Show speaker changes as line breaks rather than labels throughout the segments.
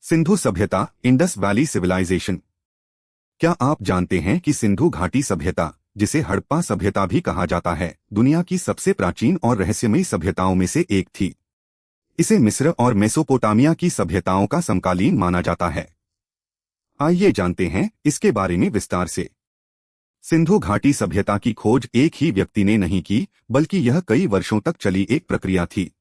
सिंधु सभ्यता, Indus valley civilisation. क्या आप जानते हैं कि सिंधु घाटी सभ्यता, जिसे हड़प्पा सभ्यता भी कहा जाता है, दुनिया की सबसे प्राचीन और रहस्यमयी सभ्यताओं में से एक थी। इसे मिस्र और मेसोपोटामिया की सभ्यताओं का समकालीन माना जाता है। आइए जानते हैं इसके बारे में विस्तार से। सिंधु घाटी सभ्यता की खोज एक ही व्यक्ति ने नहीं की, बल्कि यह कई वर्षों तक चली एक प्रक्रिया थी।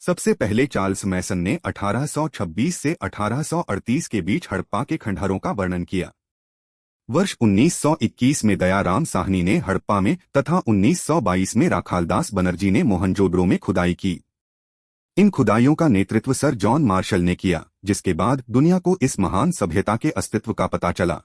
सबसे पहले चार्ल्स मैसन ने 1826 से 1838 के बीच हड़प्पा के खंडहरों का वर्णन किया। वर्ष 1921 में दयाराम साहनी ने हड़प्पा में तथा 1922 में राखालदास बनर्जी ने मोहनजोदड़ो में खुदाई की। इन खुदाइयों का नेतृत्व सर जॉन मार्शल ने किया, जिसके बाद दुनिया को इस महान सभ्यता के अस्तित्व का पता चला।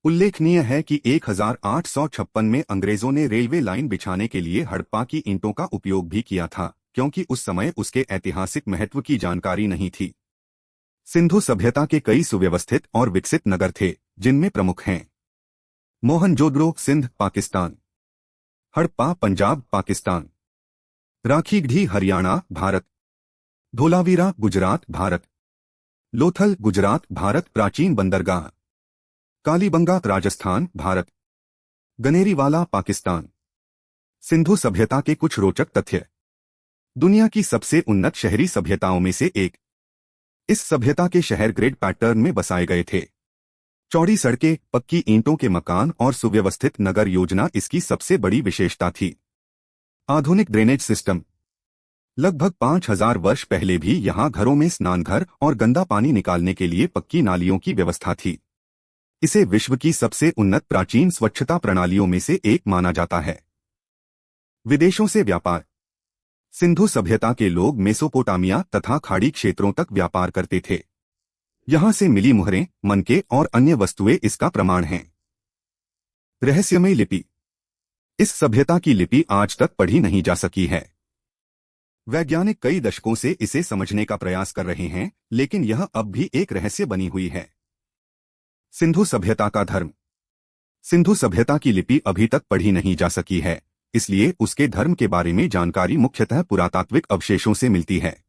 उल्लेखनीय है कि 1856 में अंग्रेजों ने रेलवे लाइन बिछाने के लिए हड़प्पा की ईंटों का उपयोग भी किया था, क्योंकि उस समय उसके ऐतिहासिक महत्व की जानकारी नहीं थी। सिंधु सभ्यता के कई सुव्यवस्थित और विकसित नगर थे, जिनमें प्रमुख हैं मोहनजोदड़ो सिंध पाकिस्तान, हड़प्पा पंजाब पाकिस्तान, राखीगढ़ी हरियाणा भारत, धोलावीरा गुजरात भारत, लोथल गुजरात भारत प्राचीन बंदरगाह, कालीबंगा राजस्थान भारत, गनेरीवाला पाकिस्तान। सिंधु सभ्यता के कुछ रोचक तथ्य। दुनिया की सबसे उन्नत शहरी सभ्यताओं में से एक। इस सभ्यता के शहर ग्रिड पैटर्न में बसाए गए थे। चौड़ी सड़कें, पक्की ईंटों के मकान और सुव्यवस्थित नगर योजना इसकी सबसे बड़ी विशेषता थी। आधुनिक ड्रेनेज सिस्टम। लगभग 5000 वर्ष पहले भी यहां घरों में स्नानघर और गंदा पानी निकालने के लिए पक्की नालियों की व्यवस्था थी। इसे विश्व की सबसे उन्नत प्राचीन स्वच्छता प्रणालियों में से एक माना जाता है। विदेशों से व्यापार। सिंधु सभ्यता के लोग मेसोपोटामिया तथा खाड़ी क्षेत्रों तक व्यापार करते थे। यहां से मिली मुहरें, मनके और अन्य वस्तुएं इसका प्रमाण हैं। रहस्यमयी लिपि। इस सभ्यता की लिपि आज तक पढ़ी नहीं जा सकी है। वैज्ञानिक कई दशकों से इसे समझने का प्रयास कर रहे हैं, लेकिन यह अब भी एक रहस्य बनी हुई है। सिंधु सभ्यता का धर्म। सिंधु सभ्यता की लिपि अभी तक पढ़ी नहीं जा सकी है, इसलिए उसके धर्म के बारे में जानकारी मुख्यतः पुरातात्विक अवशेषों से मिलती है।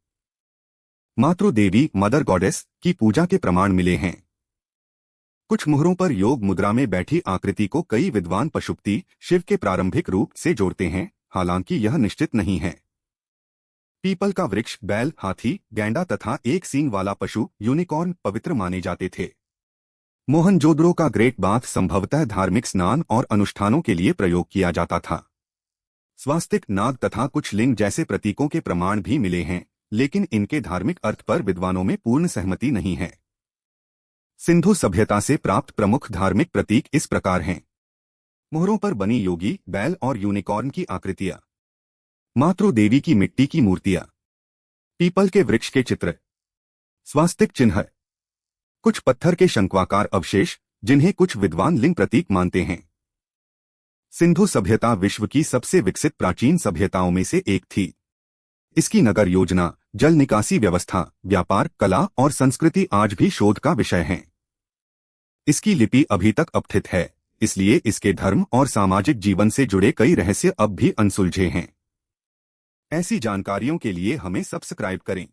मातृ देवी मदर गॉडेस की पूजा के प्रमाण मिले हैं। कुछ मुहरों पर योग मुद्रा में बैठी आकृति को कई विद्वान पशुपति शिव के प्रारंभिक रूप से जोड़ते हैं, हालांकि यह निश्चित नहीं है। पीपल का वृक्ष, बैल, हाथी, गैंडा तथा एक सींग वाला पशु यूनिकॉर्न पवित्र माने जाते थे। मोहनजोदड़ो का ग्रेट बाथ संभवतः धार्मिक स्नान और अनुष्ठानों के लिए प्रयोग किया जाता था। स्वास्तिक, नाग तथा कुछ लिंग जैसे प्रतीकों के प्रमाण भी मिले हैं, लेकिन इनके धार्मिक अर्थ पर विद्वानों में पूर्ण सहमति नहीं है। सिंधु सभ्यता से प्राप्त प्रमुख धार्मिक प्रतीक इस प्रकार हैं। मुहरों पर बनी योगी, बैल और यूनिकॉर्न की आकृतियां, मातृ देवी की मिट्टी की मूर्तियां, पीपल के वृक्ष के चित्र, स्वास्तिक चिन्ह, कुछ पत्थर के शंक्वाकार अवशेष जिन्हें कुछ विद्वान लिंग प्रतीक मानते हैं। सिंधु सभ्यता विश्व की सबसे विकसित प्राचीन सभ्यताओं में से एक थी। इसकी नगर योजना, जल निकासी व्यवस्था, व्यापार, कला और संस्कृति आज भी शोध का विषय हैं। इसकी लिपि अभी तक अपठित है, इसलिए इसके धर्म और सामाजिक जीवन से जुड़े कई रहस्य अब भी अनसुलझे हैं। ऐसी जानकारियों के लिए हमें सब्सक्राइब करें।